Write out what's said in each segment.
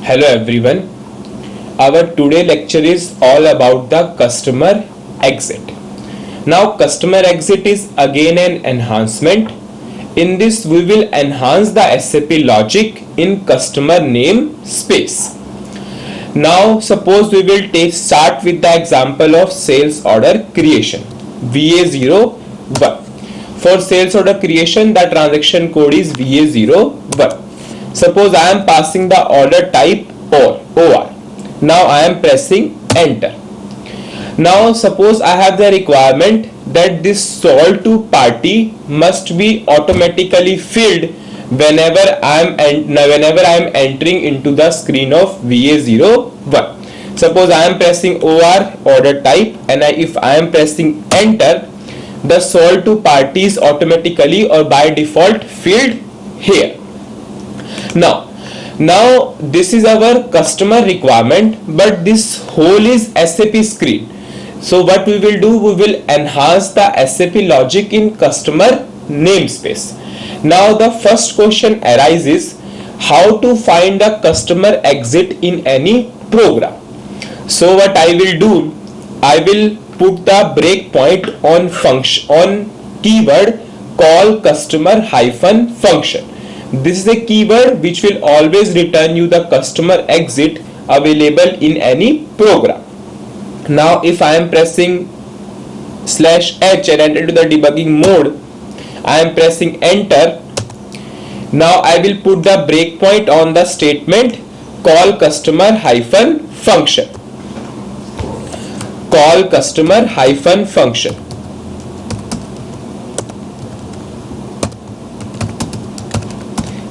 Hello everyone. Our today lecture is all about the customer exit. Now customer exit is again an enhancement. In this we will enhance the SAP logic in customer name space. Now suppose we will start with the example of sales order creation VA01. For sales order creation the transaction code is VA01. Suppose I am passing the order type OR. Now I am pressing enter. Now suppose I have the requirement that this sold to party must be automatically filled whenever I am entering into the screen of VA01. Suppose I am pressing OR order type, and if I am pressing enter, the sold to party is automatically or by default filled here. Now this is our customer requirement, but this whole is SAP screen. So what we will do, we will enhance the SAP logic in customer namespace. Now the first question arises, how to find the customer exit in any program. So what I will do, I will put the breakpoint on keyword call customer -function. This is a keyword which will always return you the customer exit available in any program. Now if I am pressing /h and enter to the debugging mode, I am pressing enter. Now I will put the breakpoint on the statement call customer -function. Call customer -function.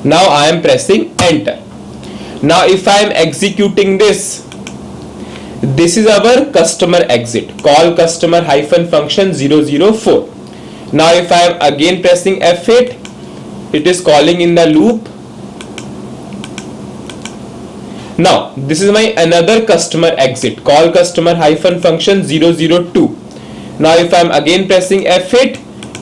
Now I am pressing enter. Now if I am executing this is our customer exit, call customer -function 004. Now if I am again pressing F8, it is calling in the loop. Now this is my another customer exit, call customer -function 002. Now if I am again pressing F8,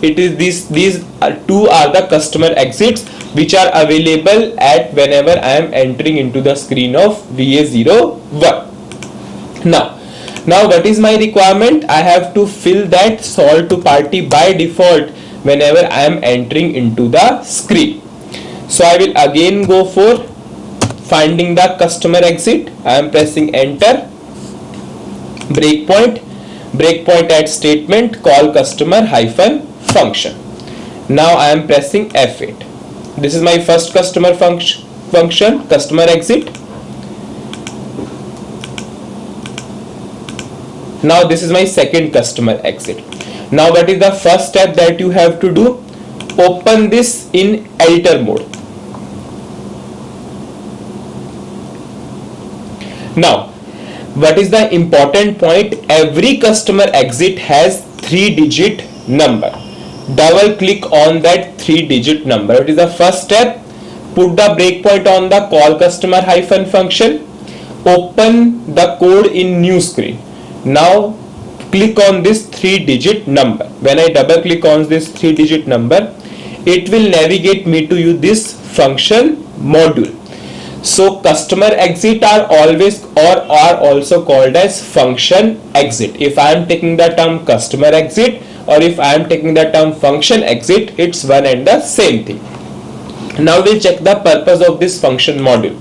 it is these two are the customer exits which are available at whenever I am entering into the screen of VA01. Now what is my requirement? I have to fill that sold to party by default whenever I am entering into the screen. So I will again go for finding the customer exit. I am pressing enter, breakpoint at statement call customer -function. Now I am pressing F8. This is my first customer function, customer exit. Now this is my second customer exit. Now what is the first step that you have to do? Open this in editor mode. Now what is the important point? Every customer exit has 3-digit number. Double click on that 3-digit number. It is the first step. Put the breakpoint on the call customer -function. Open the code in new screen. Now click on this 3-digit number. When I double click on this 3-digit number, it will navigate me to you this function module. So customer exit are always or are also called as function exit. If I am taking the term customer exit or if I am taking the term function exit, it's one and the same thing. Now we'll check the purpose of this function module.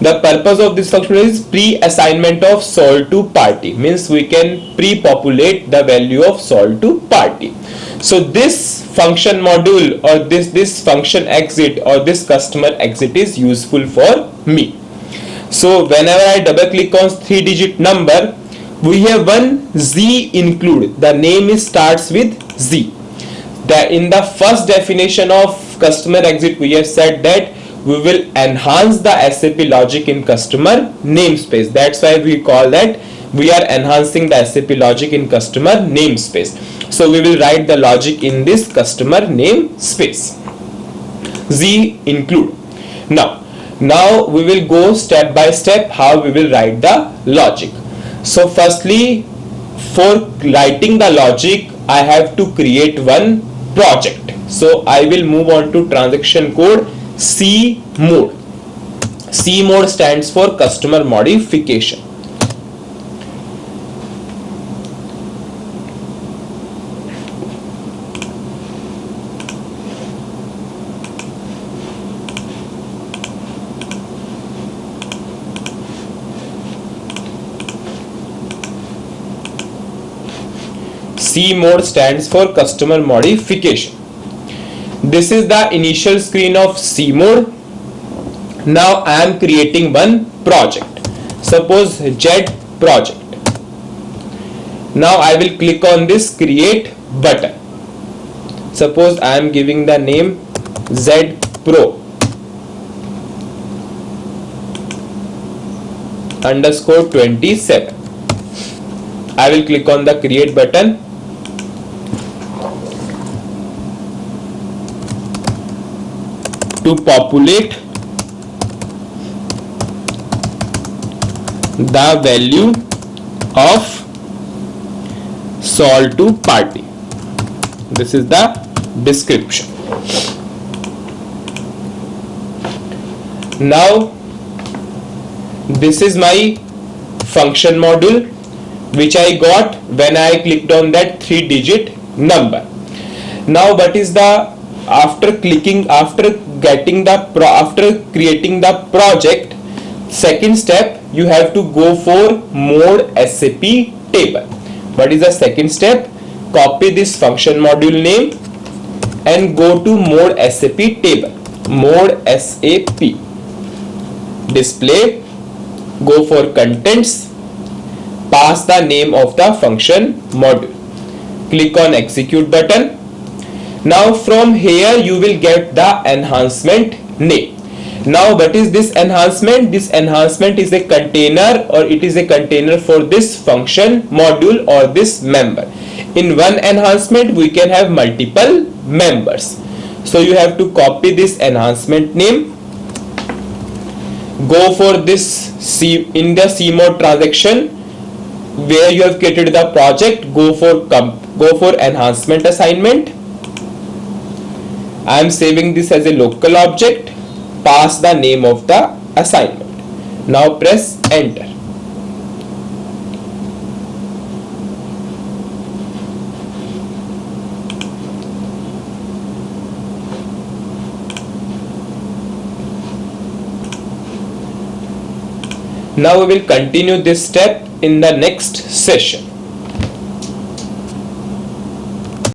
The purpose of this function is pre-assignment of sold to party. Means we can pre-populate the value of sold to party. So this function module or this function exit or this customer exit is useful for me. So whenever I double click on 3-digit number, we have one Z include. The name starts with Z. In the first definition of customer exit, we have said that we will enhance the SAP logic in customer namespace. That's why we call that we are enhancing the SAP logic in customer namespace. So we will write the logic in this customer namespace. Z include. Now we will go step by step how we will write the logic. So firstly, for writing the logic, I have to create one project. So I will move on to transaction code C mode. C mode stands for customer modification. C mode stands for customer modification. This is the initial screen of C mode. Now I am creating one project. Suppose Z project. Now I will click on this create button. Suppose I am giving the name Z Pro underscore 27. I will click on the create button. To populate the value of sold to party. This is the description. Now this is my function module which I got when I clicked on that 3-digit number. Now what is the after creating the project, second step you have to go for mode SAP table. What is the second step? Copy this function module name and go to mode SAP table. Mode SAP display, go for contents, pass the name of the function module, click on execute button. Now from here you will get the enhancement name. Now what is this enhancement? This enhancement is a container, or it is a container for this function module or this member. In one enhancement we can have multiple members. So you have to copy this enhancement name, go for this in the C mode transaction where you have created the project, go for enhancement assignment. I am saving this as a local object, pass the name of the assignment. Now press enter. Now we will continue this step in the next session.